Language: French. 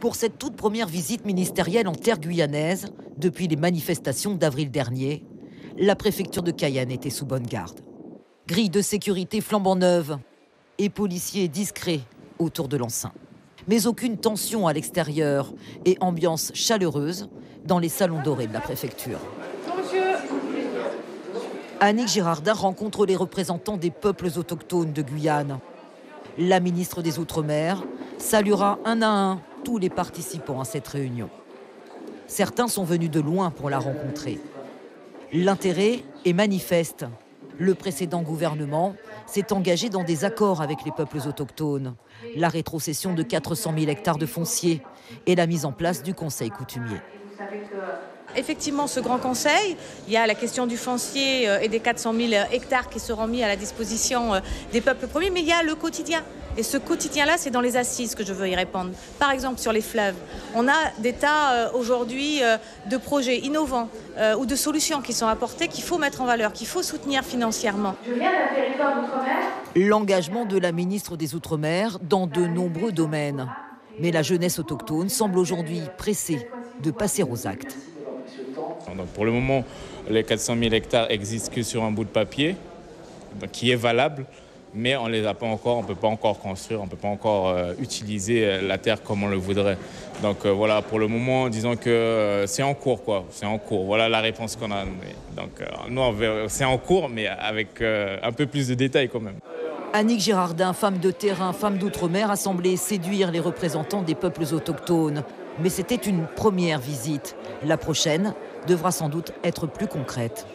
Pour cette toute première visite ministérielle en terre guyanaise, depuis les manifestations d'avril dernier, la préfecture de Cayenne était sous bonne garde. Grille de sécurité flambant neuve et policiers discrets autour de l'enceinte. Mais aucune tension à l'extérieur et ambiance chaleureuse dans les salons dorés de la préfecture. Annick Girardin rencontre les représentants des peuples autochtones de Guyane. La ministre des Outre-mer saluera un à un tous les participants à cette réunion. Certains sont venus de loin pour la rencontrer. L'intérêt est manifeste. Le précédent gouvernement s'est engagé dans des accords avec les peuples autochtones, la rétrocession de 400 000 hectares de foncier et la mise en place du conseil coutumier. Effectivement, ce grand conseil, il y a la question du foncier et des 400 000 hectares qui seront mis à la disposition des peuples premiers, mais il y a le quotidien. Et ce quotidien-là, c'est dans les assises que je veux y répondre. Par exemple, sur les fleuves, on a des tas aujourd'hui de projets innovants ou de solutions qui sont apportées, qu'il faut mettre en valeur, qu'il faut soutenir financièrement. Je viens d'un territoire d'outre-mer. L'engagement de la ministre des Outre-mer dans de nombreux domaines. Mais la jeunesse autochtone semble aujourd'hui pressée de passer aux actes. Donc pour le moment, les 400 000 hectares existent que sur un bout de papier, qui est valable, mais on ne les a pas encore, on ne peut pas encore construire, on ne peut pas encore utiliser la terre comme on le voudrait. Donc voilà, pour le moment, disons que c'est en cours, quoi. C'est en cours. Voilà la réponse qu'on a. Donc nous, c'est en cours, mais avec un peu plus de détails quand même. Annick Girardin, femme de terrain, femme d'outre-mer, a semblé séduire les représentants des peuples autochtones. Mais c'était une première visite. La prochaine devra sans doute être plus concrète.